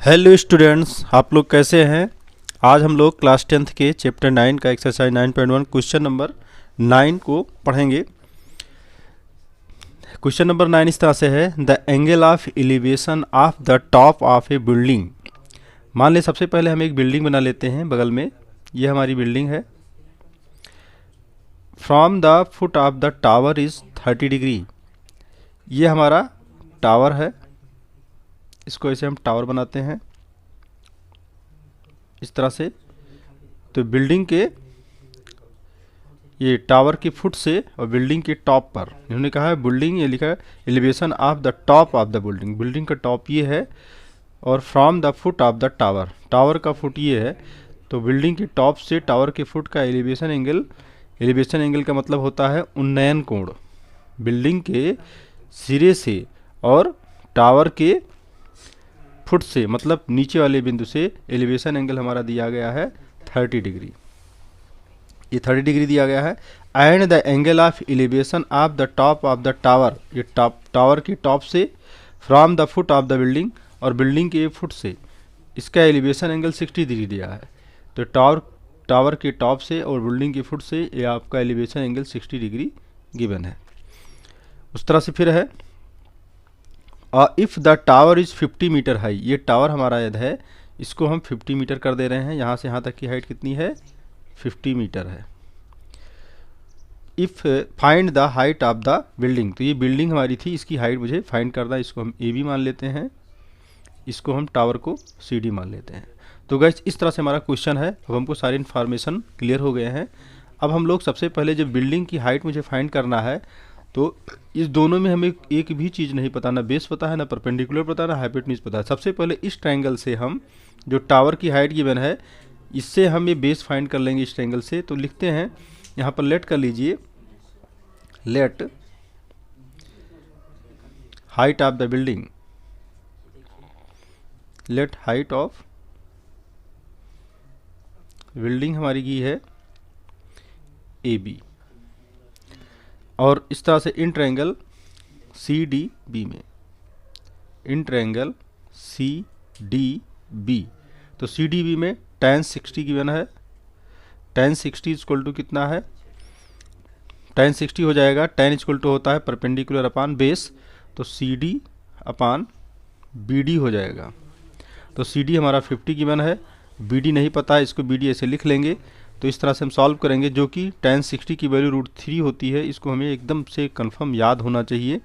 Hello students, आप लोग कैसे हैं। आज हम लोग क्लास 10th के चैप्टर 9 का एक्सरसाइज 9.1 क्वेश्चन नंबर 9 को पढ़ेंगे। क्वेश्चन नंबर 9 इस तरह से है, the angle of elevation of the top of A building. मान ले सबसे पहले हम एक बिल्डिंग बना लेते हैं बगल में। ये हमारी बिल्डिंग है। From the foot of the tower is 30 degree. ये हमारा टावर है। इसको ऐसे हम टावर बनाते हैं इस तरह से। तो बिल्डिंग के ये टावर के फुट से और बिल्डिंग के टॉप पर इन्होंने कहा है बिल्डिंग, ये लिखा है elevation of the top of the building. Building का टॉप ये है और from the foot of the tower, tower का फुट ये है। तो बिल्डिंग के टॉप से टावर के फुट का एलिवेशन एंगल, एलिवेशन एंगल का मतलब होता है उन्नयन कोण। बिल्डिंग के सिरे से और टावर के फुट से मतलब नीचे वाले बिंदु से एलिवेशन एंगल हमारा दिया गया है 30 डिग्री। ये 30 डिग्री दिया गया है। And the angle of elevation of the top of the tower, ये टावर के टॉप से from the foot of the building और बिल्डिंग के फुट से इसका एलिवेशन एंगल 60 डिग्री दिया है। तो टावर के टॉप से और बिल्डिंग के फुट से ये आपका एलिवेशन एंगल 60 डिग्री गिवन है। उस तरह से फिर है, if the tower is 50 metre high. ये टावर हमारा यदि है, इसको हम 50 मीटर कर दे रहे हैं। यहाँ से यहाँ तक की हाइट कितनी है, 50 मीटर है। If find the height of the building, तो ये बिल्डिंग हमारी थी, इसकी हाइट मुझे फाइंड करना है। इसको हम ए बी मान लेते हैं, इसको हम टावर को सी डी मान लेते हैं। तो गाइस इस तरह से हमारा क्वेश्चन है। अब हमको सारी इन्फॉर्मेशन क्लियर हो गए हैं। अब हम लोग सबसे पहले जब बिल्डिंग की हाइट मुझे फाइंड करना है, तो इस दोनों में हमें एक भी चीज़ नहीं पता, ना बेस पता है, ना परपेंडिकुलर पता है, ना हाइपोटेन्यूज पता है। सबसे पहले इस ट्रायंगल से हम जो टावर की हाइट गिवन है, इससे हम ये बेस फाइंड कर लेंगे इस ट्रायंगल से। तो लिखते हैं यहाँ पर, लेट कर लीजिए, let height of the building, let height of building हमारी की है ए बी। और इस तरह से in triangle C D B में, in triangle C D B, तो सी डी बी में tan 60 गिवन है। tan 60 इक्वल टू कितना है, tan 60 हो जाएगा, tan इक्वल टू होता है परपेंडिकुलर अपान बेस, तो सी डी अपान बी डी हो जाएगा। तो सी डी हमारा 50 गिवन है, बी डी नहीं पता है, इसको बी डी ऐसे लिख लेंगे। तो इस तरह से हम सॉल्व करेंगे, जो कि tan 60 की वैल्यू √3 होती है। इसको हमें एकदम से कंफर्म याद होना चाहिए,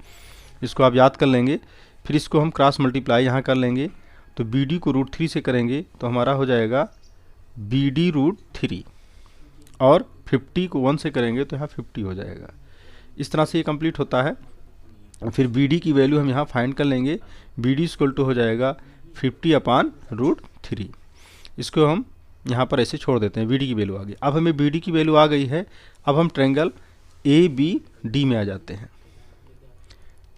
इसको आप याद कर लेंगे। फिर इसको हम क्रॉस मल्टीप्लाई यहाँ कर लेंगे, तो बी डी को √3 से करेंगे तो हमारा हो जाएगा बी डी √3, और 50 को 1 से करेंगे तो यहाँ 50 हो जाएगा। इस तरह से ये कंप्लीट होता है। फिर बी डी की वैल्यू हम यहाँ फाइंड कर लेंगे, बी डी इक्वल टू हो जाएगा 50 अपान √3। इसको हम यहाँ पर ऐसे छोड़ देते हैं, बी डी की वैल्यू आ गई। अब हमें बी डी की वैल्यू आ गई है। अब हम ट्रायंगल ए बी डी में आ जाते हैं।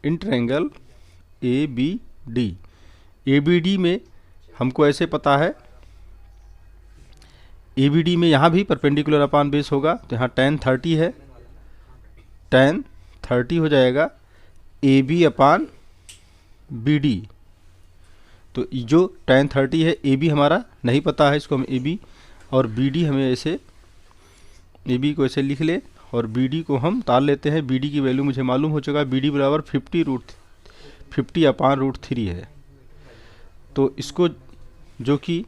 In triangle A B D, A B D में हमको ऐसे पता है, ए बी डी में यहाँ भी परपेंडिकुलर अपान बेस होगा, तो यहाँ tan 30 है, tan 30 हो जाएगा A B upon B D. तो जो tan 30 है, ए बी हमारा नहीं पता है, इसको हम ए बी और बी डी हमें ऐसे, ए बी को ऐसे लिख ले और बी डी को हम ताल लेते हैं। बी डी की वैल्यू मुझे मालूम हो चुका है, बी डी बराबर 50 अपान √3 है। तो इसको, जो कि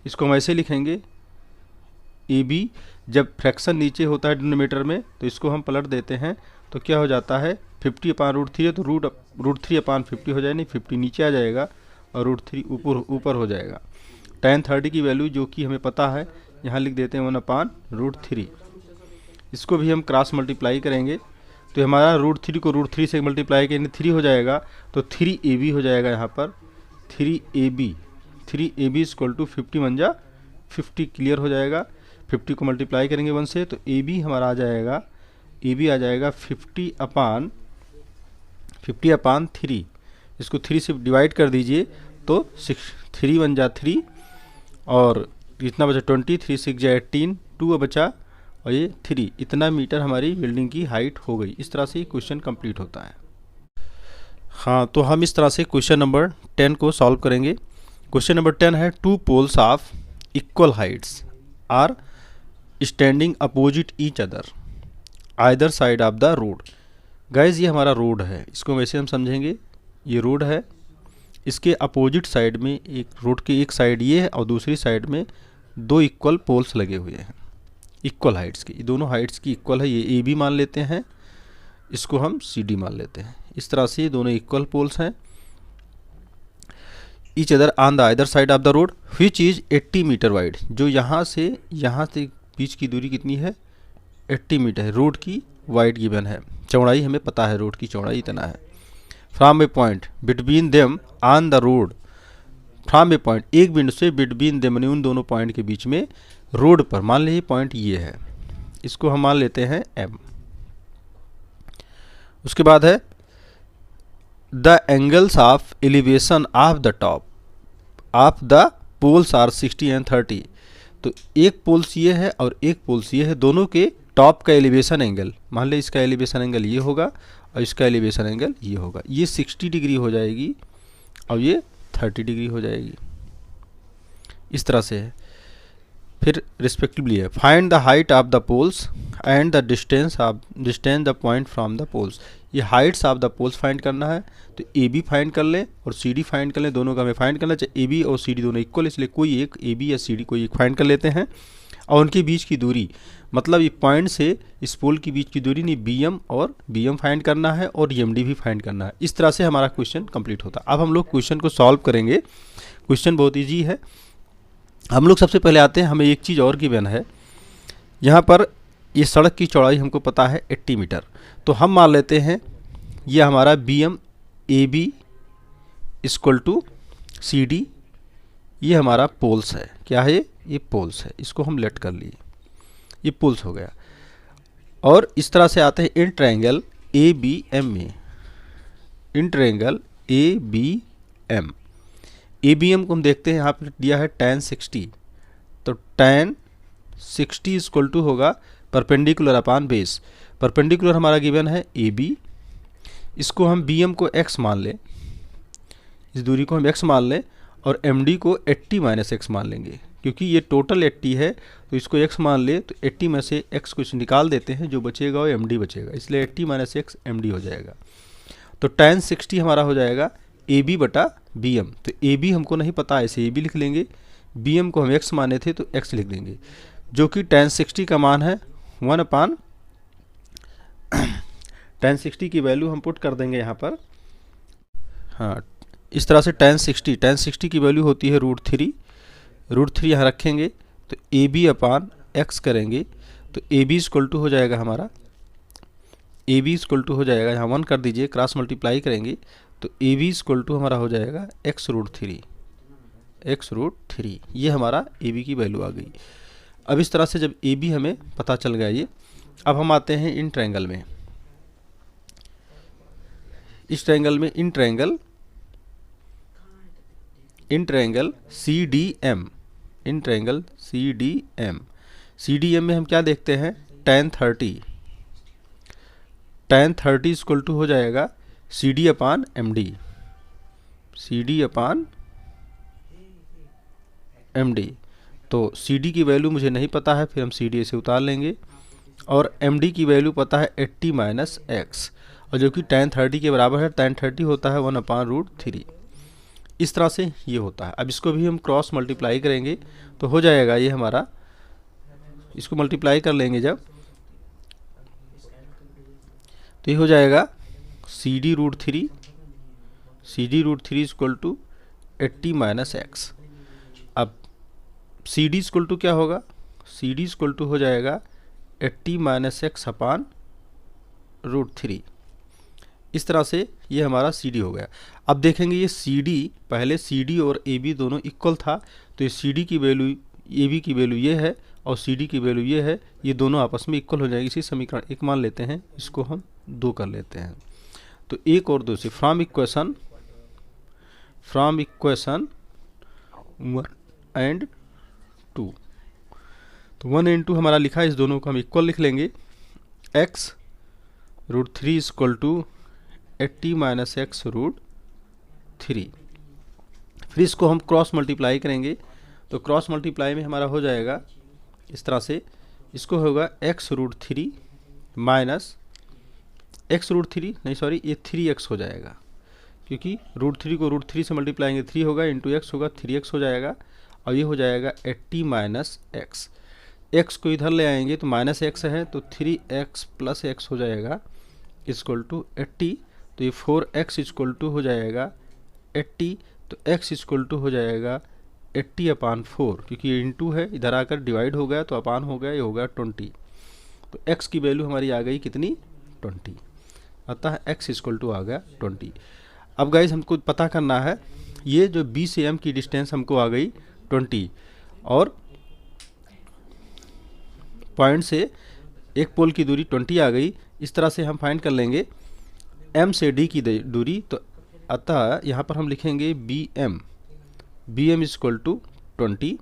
इसको हम ऐसे लिखेंगे, ए बी जब फ्रैक्शन नीचे होता है डिनोमिनेटर में, तो इसको हम पलट देते हैं, तो क्या हो जाता है 50 अपान √3 है, तो √3 अपान 50 हो जाए, नहीं 50 नीचे आ जाएगा और √3 ऊपर हो जाएगा। tan 30 की वैल्यू जो कि हमें पता है, यहाँ लिख देते हैं 1 अपान √3। इसको भी हम क्रॉस मल्टीप्लाई करेंगे, तो हमारा √3 को √3 से मल्टीप्लाई करेंगे, 3 हो जाएगा, तो 3ab हो जाएगा। यहाँ पर 3ab equal to 50 Manja 50 clear हो जाएगा। 50 को मल्टीप्लाई करेंगे 1 से, तो ab हमारा आ जाएगा, ab आ जाएगा 50 अपान 3। इसको 3 से डिवाइड कर दीजिए, तो 3 1 जा 3 और इतना बचा 20, 3 6 जा 18, 2 बचा और ये 3। इतना मीटर हमारी बिल्डिंग की हाइट हो गई। इस तरह से क्वेश्चन कंप्लीट होता है। हाँ, तो हम इस तरह से क्वेश्चन नंबर 10 को सॉल्व करेंगे। क्वेश्चन नंबर 10 है, two poles of equal heights are standing opposite each other either side of the road. Guys ये हमारा रोड है, इसको वैसे हम समझेंगे, ये रोड है, इसके अपोजिट साइड में एक रोड की एक साइड ये है और दूसरी साइड में दो इक्वल पोल्स लगे हुए हैं इक्वल हाइट्स की, दोनों हाइट्स की इक्वल है। ये ए बी मान लेते हैं, इसको हम सी डी मान लेते हैं। इस तरह से ये दोनों इक्वल पोल्स हैं। Each other on the other side of the road which is 80 metre wide, जो यहाँ से बीच की दूरी कितनी है 80 मीटर है। रोड की वाइड गिवन है, चौड़ाई हमें पता है, रोड की चौड़ाई इतना है। From A point between them on the road, from A point एक बिंदु से बिटवीन देम यानी उन दोनों पॉइंट के बीच में रोड पर, मान लीजिए पॉइंट ये है, इसको हम मान लेते हैं एम। उसके बाद है the angles of elevation of the top of the poles are 60 and 30। तो एक पोल्स ये है और एक पोल्स ये है, दोनों के टॉप का एलिवेशन एंगल, मान लीजिए इसका एलिवेशन एंगल ये होगा और इसका एलिवेशन एंगल ये होगा। ये 60 डिग्री हो जाएगी और ये 30 डिग्री हो जाएगी, इस तरह से है। फिर रिस्पेक्टिवली है find the height of the poles and the distance the point from the poles. ये heights of the poles find करना है, तो ए बी फाइंड कर लें और सी डी फाइंड कर लें, दोनों का हमें फाइंड करना चाहिए। ए बी और सी डी दोनों इक्वल, इसलिए कोई एक ए बी या सी डी कोई एक फाइंड कर लेते हैं। और उनके बीच की दूरी, मतलब ये पॉइंट से इस पोल के बीच की दूरी नहीं, बी एम और बी एम फाइंड करना है और एम डी भी फाइंड करना है। इस तरह से हमारा क्वेश्चन कंप्लीट होता है। अब हम लोग क्वेश्चन को सॉल्व करेंगे। क्वेश्चन बहुत ईजी है। हम लोग सबसे पहले आते हैं, हमें एक चीज़ और गिवन है, यहाँ पर ये सड़क की चौड़ाई हमको पता है 80 मीटर, तो हम मान लेते हैं ये हमारा B M A B equal to C D, ये हमारा पोल्स है। क्या है ये पोल्स है, इसको हम लेट कर लिए, ये पोल्स हो गया। और इस तरह से आते हैं in triangle A B M में, in triangle A B M, A B M को हम देखते हैं, यहाँ पर दिया है tan 60, तो tan 60 इक्वल टू होगा परपेंडिकुलर अपान बेस। परपेंडिकुलर हमारा गिवन है ए बी, इसको हम बी एम को x मान लें, इस दूरी को हम x मान लें और एम डी को 80 माइनस एक्स मान लेंगे, क्योंकि ये टोटल 80 है तो इसको x मान ले, तो 80 में से x को निकाल देते हैं, जो बचेगा वो एम डी बचेगा, इसलिए 80 माइनस एक्स एम डी हो जाएगा। तो tan 60 हमारा हो जाएगा ए बी बटा बी एम। तो ए बी हमको नहीं पता, ऐसे ए बी लिख लेंगे, बी एम को हम x माने थे तो x लिख देंगे, जो कि tan 60 का मान है 1 अपान tan 60 की वैल्यू हम पुट कर देंगे यहाँ पर। हाँ, इस तरह से tan 60 की वैल्यू होती है √3 यहाँ रखेंगे, तो ए बी अपान एक्स करेंगे, तो ए बी इक्वल टू हो जाएगा हमारा, ए बी इक्वल टू हो जाएगा, यहाँ 1 कर दीजिए, क्रॉस मल्टीप्लाई करेंगे तो ए बी इक्वल टू हमारा हो जाएगा x√3, ये हमारा ए बी की वैल्यू आ गई। अब इस तरह से जब ए बी हमें पता चल गया ये, अब हम आते हैं इन ट्रायंगल में। इस ट्रायंगल में in triangle C D M, in triangle C D M में हम क्या देखते हैं tan 30 इक्वल टू हो जाएगा सी डी अपान एम डी, तो सी डी की वैल्यू मुझे नहीं पता है, फिर हम सी डी से उतार लेंगे, और एम डी की वैल्यू पता है 80 माइनस एक्स, और जो कि tan 30 के बराबर है। tan 30 होता है 1/√3, इस तरह से ये होता है। अब इसको भी हम क्रॉस मल्टीप्लाई करेंगे तो हो जाएगा ये हमारा, इसको मल्टीप्लाई कर लेंगे जब, तो ये हो जाएगा CD√3 equal to 80 minus x. अब CD इक्वल टू क्या होगा, CD इक्वल टू हो जाएगा 80 माइनस एक्स अपान √3। इस तरह से ये हमारा CD हो गया। अब देखेंगे ये CD, पहले CD और AB दोनों इक्वल था, तो ये CD की वैल्यू AB की वैल्यू ये है और CD की वैल्यू ये है, ये दोनों आपस में इक्वल हो जाएगी। इसी समीकरण 1 मान लेते हैं, इसको हम 2 कर लेते हैं, तो 1 और 2 से फ्रॉम इक्वेशन 1 एंड 2, तो 1 एंड 2 हमारा लिखा है, इस दोनों को हम इक्वल लिख लेंगे। x√3 equal to 80 minus x√3। फिर इसको हम क्रॉस मल्टीप्लाई करेंगे, तो क्रॉस मल्टीप्लाई में हमारा हो जाएगा इस तरह से, इसको होगा x√3 माइनस x√3 नहीं सॉरी ये 3x हो जाएगा, क्योंकि √3 को √3 से मल्टीप्लाई 3 होगा, इंटू x होगा 3x हो जाएगा, और ये हो जाएगा 80 माइनस x। x को इधर ले आएंगे तो माइनस x है, तो 3x प्लस x हो जाएगा इक्वल टू 80। तो ये 4x इक्वल टू हो जाएगा 80, तो x इक्वल टू हो जाएगा 80/4, क्योंकि ये इंटू है इधर आकर डिवाइड हो गया तो अपान हो गया, ये हो गया 20। तो x की वैल्यू हमारी आ गई कितनी 20, अतः x इक्वल टू आ गया 20। अब गाइस हमको पता करना है ये जो B से M की डिस्टेंस हमको आ गई 20, और पॉइंट से एक पोल की दूरी 20 आ गई। इस तरह से हम फाइंड कर लेंगे M से D की दूरी, तो अतः यहाँ पर हम लिखेंगे BM इक्वल टू 20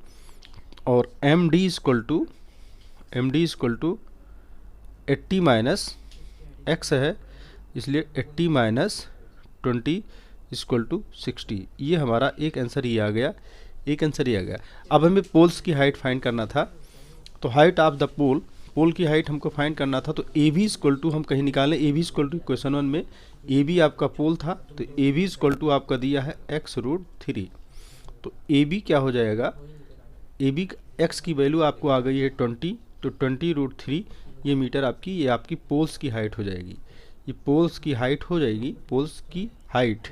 और MD equal to 80 minus x है, इसलिए 80 माइनस 20 इक्वल टू 60। ये हमारा एक आंसर ही आ गया, एक आंसर ही आ गया। अब हमें पोल्स की हाइट फाइंड करना था, तो हाइट ऑफ द पोल की हाइट हमको फाइंड करना था, तो AB इक्वल टू हम कहीं निकालें, AB इक्वल टू क्वेश्चन 1 में AB आपका पोल था, तो AB इक्वल टू आपका दिया है x√3। तो AB क्या हो जाएगा, AB x की वैल्यू आपको आ गई है 20, तो 20√3 ये मीटर आपकी, ये आपकी पोल्स की हाइट हो जाएगी, ये पोल्स की हाइट हो जाएगी, पोल्स की हाइट,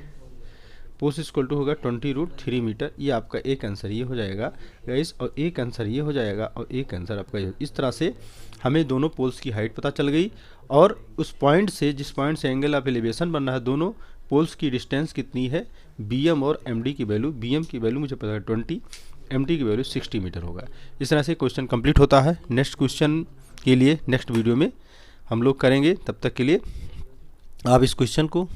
पोल्स इक्वल टू होगा 20√3 मीटर। ये आपका एक आंसर ये हो जाएगा गाइस, और एक आंसर ये हो जाएगा, और एक आंसर आपका ये। इस तरह से हमें दोनों पोल्स की हाइट पता चल गई, और उस पॉइंट से जिस पॉइंट से एंगल ऑफ एलिवेशन बन रहा है, दोनों पोल्स की डिस्टेंस कितनी है, BM और MD की वैल्यू, BM की वैल्यू मुझे पता है 20, MD की वैल्यू 60 मीटर होगा। इस तरह से क्वेश्चन कंप्लीट होता है। नेक्स्ट क्वेश्चन के लिए नेक्स्ट वीडियो में हम लोग करेंगे, तब तक के लिए आप इस क्वेश्चन को